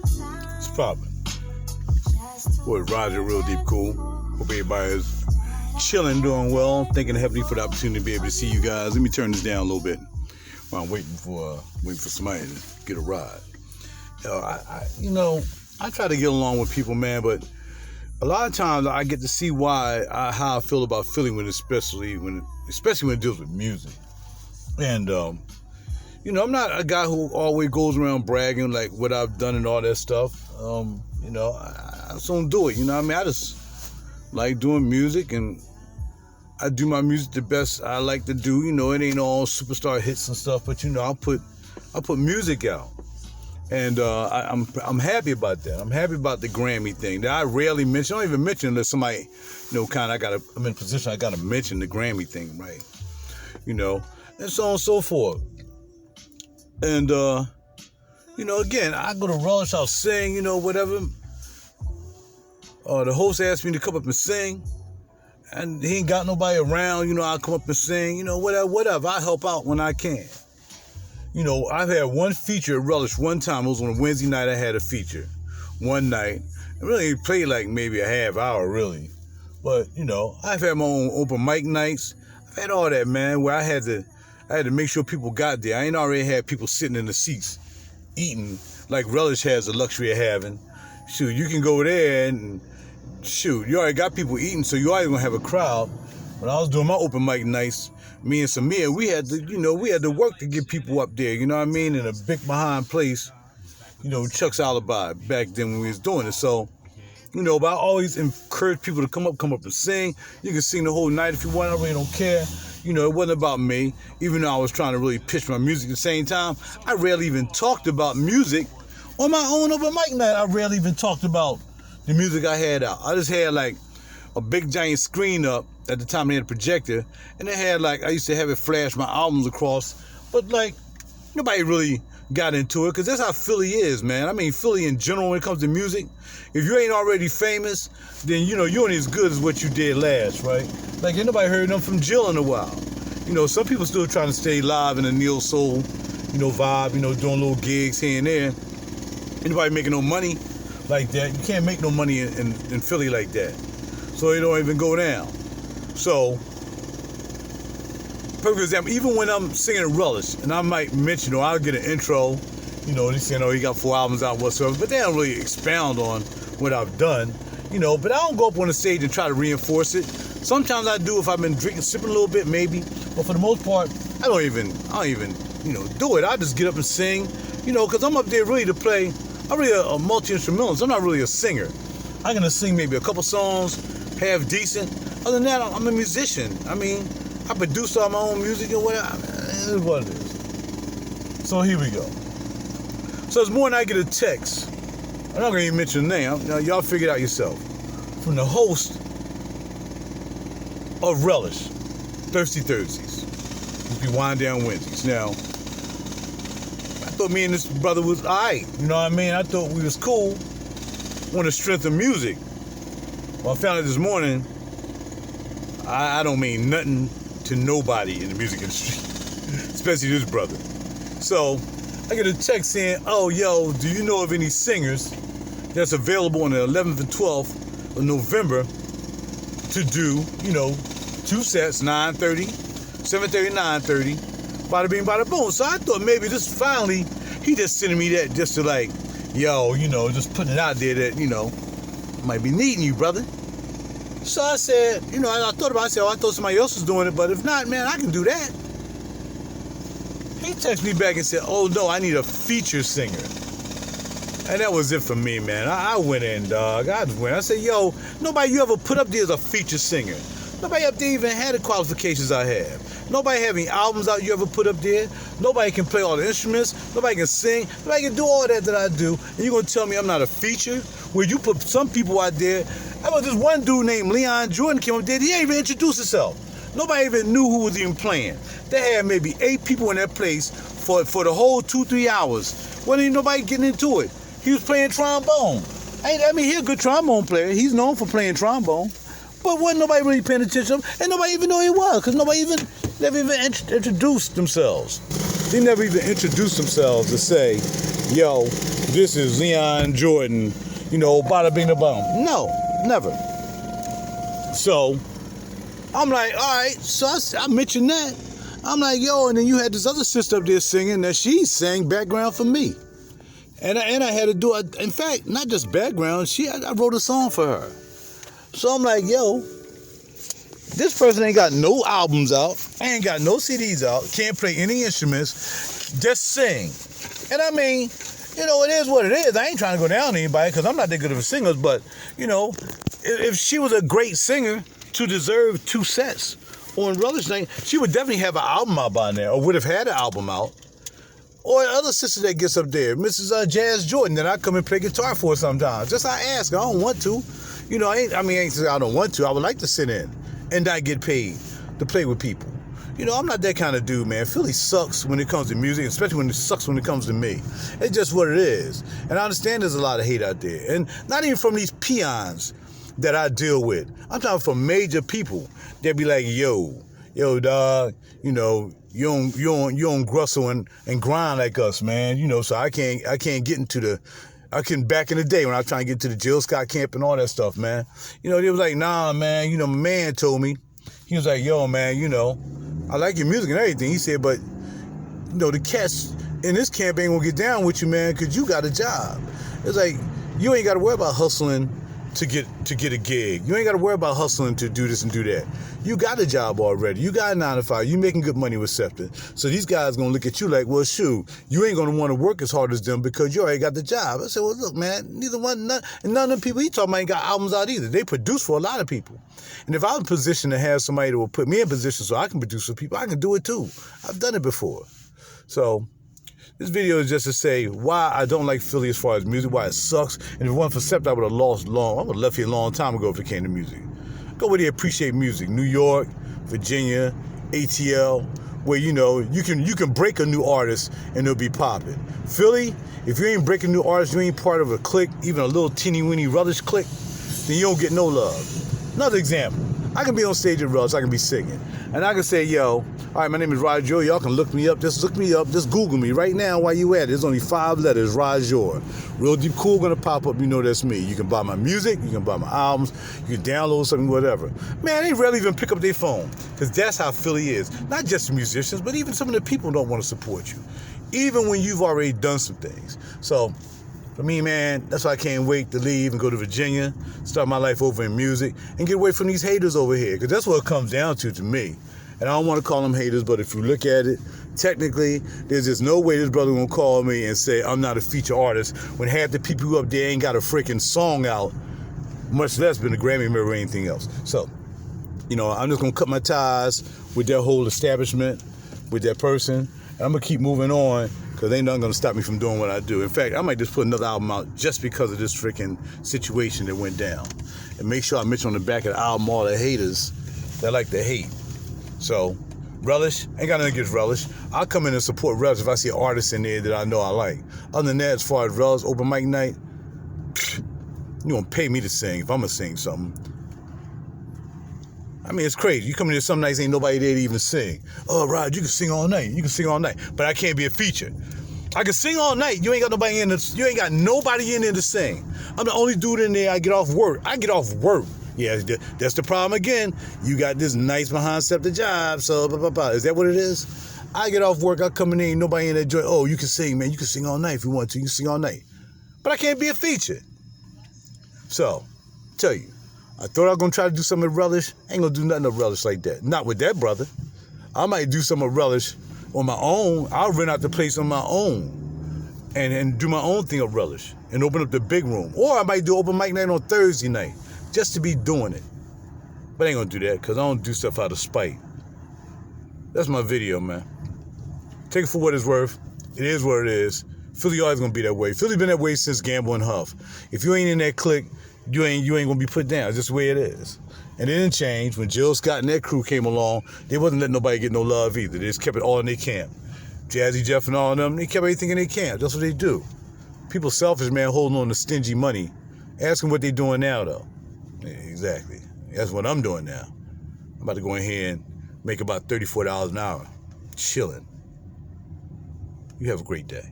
It's popping. Boy, RaJuR, real deep cool. Hope everybody is chilling, doing well. Thanking heavily for the opportunity to be able to see you guys. Let me turn this down a little bit while I'm waiting for somebody to get a ride. I try to get along with people, man, but a lot of times I get to see how I feel about Philly especially when it deals with music. And I'm not a guy who always goes around bragging like what I've done and all that stuff. I just don't do it. I just like doing music, and I do my music the best I like to do. It ain't all superstar hits and stuff, but I put music out. And I'm happy about that. I'm happy about the Grammy thing that I rarely mention. I don't even mention unless somebody, I'm in a position I gotta mention the Grammy thing, right? And so on and so forth. And again, I go to Relish, I'll sing, whatever. The host asked me to come up and sing, and he ain't got nobody around. I'll come up and sing, whatever. I help out when I can. I've had one feature at Relish one time. It was on a Wednesday night. I had a feature one night. I really played like maybe a half hour, really. But, I've had my own open mic nights. I've had all that, man, where I had to make sure people got there. I ain't already had people sitting in the seats eating like Relish has the luxury of having. Shoot, you can go there and shoot, you already got people eating, so you already gonna have a crowd. When I was doing my open mic nights, me and Samir, we had to work to get people up there, in a big behind place, Chuck's Alibi back then when we was doing it. So, but I always encourage people to come up and sing. You can sing the whole night if you want. I really don't care. It wasn't about me, even though I was trying to really pitch my music at the same time. I rarely even talked about music on my own open mic night. I rarely even talked about the music I had out. I just had like a big giant screen up. At the time they had a projector, and they had I used to have it flash my albums across, but nobody really got into it, because that's how Philly is, man. I mean, Philly in general when it comes to music, if you ain't already famous, then you ain't as good as what you did last, right? Ain't nobody heard them from Jill in a while. Some people still trying to stay live in a neo soul, vibe, doing little gigs here and there. Ain't nobody making no money like that. You can't make no money in Philly like that. So it don't even go down. So, perfect example, even when I'm singing at Relish, and I might mention, I'll get an intro, they say, he got 4 albums out whatsoever, but they don't really expound on what I've done, but I don't go up on the stage and try to reinforce it. Sometimes I do if I've been sipping a little bit, maybe, but for the most part, I don't even, do it. I just get up and sing, because I'm up there really to play. I'm really a multi-instrumentalist. I'm not really a singer. I'm going to sing maybe a couple songs, half decent. Other than that, I'm a musician. I mean, I produce all my own music and whatever. It is what it is. So here we go. So this morning I get a text. I'm not going to even mention the name. Now, y'all figure it out yourself. From the host of Relish, Thirsty Thursdays. Used to be Wind Down Wednesdays. Now, I thought me and this brother was all right. You know what I mean? I thought we was cool on the strength of music. Well, I found out this morning, I don't mean nothing to nobody in the music industry, especially this brother. So I get a text saying, do you know of any singers that's available on the 11th and 12th of November to do, 2 sets, 9:30, 7:30, 9:30, bada bing, bada boom. So I thought maybe this finally, he just sending me that just to just putting it out there that, might be needing you, brother. So I said, I thought about it. I said, I thought somebody else was doing it, but if not, man, I can do that. He texted me back and said, no, I need a feature singer. And that was it for me, man. I went in, dog. I just went. I said, nobody you ever put up there is a feature singer. Nobody up there even had the qualifications I have. Nobody have any albums out you ever put up there. Nobody can play all the instruments. Nobody can sing. Nobody can do all that I do. And you're going to tell me I'm not a feature? Where you put some people out there. How about this one dude named Leon Jordan came up there? He didn't even introduce himself. Nobody even knew who was even playing. They had maybe 8 people in that place for the whole 2-3 hours. Wasn't even nobody getting into it. He was playing trombone. He's a good trombone player. He's known for playing trombone. But wasn't nobody really paying attention to him, and nobody even knew who he was, because nobody never even introduced themselves. They never even introduced themselves to say, this is Leon Jordan, you know, bada bing da bum. No, never. So I'm like, all right. So I mentioned that. I'm like, yo, and then you had this other sister up there singing that she sang background for me. And I had to do it. In fact, not just background. I wrote a song for her. So I'm like, yo, this person ain't got no albums out, ain't got no CDs out, can't play any instruments, just sing. And I mean, you know, it is what it is. I ain't trying to go down on anybody because I'm not that good of a singer, but, you know, if she was a great singer to deserve 2 sets on Relish Night, she would definitely have an album out by now, or would have had an album out. Or other sister that gets up there, Mrs. Jazz Jordan, that I come and play guitar for sometimes. Just I ask, I don't want to. You know, I ain't say I don't want to. I would like to sit in and not get paid to play with people. You know, I'm not that kind of dude, man. Philly sucks when it comes to music, especially when it sucks when it comes to me. It's just what it is. And I understand there's a lot of hate out there. And not even from these peons that I deal with. I'm talking from major people that be like, yo, dog, you know, you don't grustle and grind like us, man. You know, so I can't get into back in the day when I was trying to get to the Jill Scott camp and all that stuff, man. You know, they was like, nah, man, you know, my man told me, he was like, yo, man, you know, I like your music and everything. He said, but, you know, the cats in this camp ain't gonna get down with you, man, because you got a job. It's like, you ain't got to worry about hustling to get a gig. You ain't got to worry about hustling to do this and do that. You got a job already. You got a 9 to 5. You making good money with Scepter. So these guys gonna look at you like, well, shoot, you ain't gonna want to work as hard as them because you already got the job. I said, well, look, man, none of the people he talking about ain't got albums out either. They produce for a lot of people. And if I'm in a position to have somebody that will put me in position so I can produce for people, I can do it too. I've done it before. So this video is just to say why I don't like Philly as far as music, why it sucks. And if it wasn't for Scepter, I would have left here a long time ago if it came to music. Go where they appreciate music. New York, Virginia, ATL, where, you know, you can break a new artist and it'll be popping. Philly, if you ain't breaking new artists, you ain't part of a clique, even a little teeny-weeny Relish clique, then you don't get no love. Another example. I can be on stage at Relish, I can be singing. And I can say, yo, all right, my name is RaJuR. Y'all can look me up. Just look me up. Just Google me right now while you at it. There's only 5 letters, RaJuR. Real Deep Cool gonna pop up. You know that's me. You can buy my music. You can buy my albums. You can download something, whatever. Man, they rarely even pick up their phone because that's how Philly is. Not just musicians, but even some of the people don't want to support you, even when you've already done some things. So for me, man, that's why I can't wait to leave and go to Virginia, start my life over in music, and get away from these haters over here, because that's what it comes down to me. And I don't want to call them haters, but if you look at it, technically, there's just no way this brother gonna call me and say I'm not a feature artist when half the people who up there ain't got a freaking song out, much less been a Grammy winner or anything else. So, you know, I'm just gonna cut my ties with that whole establishment, with that person, and I'm gonna keep moving on, because ain't nothing gonna stop me from doing what I do. In fact, I might just put another album out just because of this freaking situation that went down. And make sure I mention on the back of the album all the haters that like to hate. So, Relish, ain't got nothing against Relish. I'll come in and support Relish if I see artists in there that I know I like. Other than that, as far as Relish, open mic night, you gonna pay me to sing if I'm gonna sing something. I mean, it's crazy. You come in there some nights, ain't nobody there to even sing. Oh, Rod, you can sing all night. You can sing all night. But I can't be a feature. I can sing all night. You ain't got nobody in there to sing. I'm the only dude in there. I get off work. Yeah, that's the problem again. You got this nice behind Scepter job, so blah, blah, blah. Is that what it is? I get off work, I come in there, ain't nobody in that joint. Oh, you can sing, man. You can sing all night if you want to. You can sing all night. But I can't be a feature. So, tell you, I thought I was going to try to do something with Relish. I ain't going to do nothing with Relish like that. Not with that brother. I might do some of Relish on my own. I'll rent out the place on my own and do my own thing of Relish and open up the big room. Or I might do open mic night on Thursday night just to be doing it. But I ain't going to do that because I don't do stuff out of spite. That's my video, man. Take it for what it's worth. It is what it is. Philly always going to be that way. Philly been that way since Gamble and Huff. If you ain't in that clique, you ain't going to be put down. It's just the way it is. And it didn't change. When Jill Scott and that crew came along, they wasn't letting nobody get no love either. They just kept it all in their camp. Jazzy Jeff and all of them, they kept everything in their camp. That's what they do. People selfish, man, holding on to stingy money. Ask them what they doing now, though. Yeah, exactly. That's what I'm doing now. I'm about to go in here and make about $34 an hour. Chilling. You have a great day.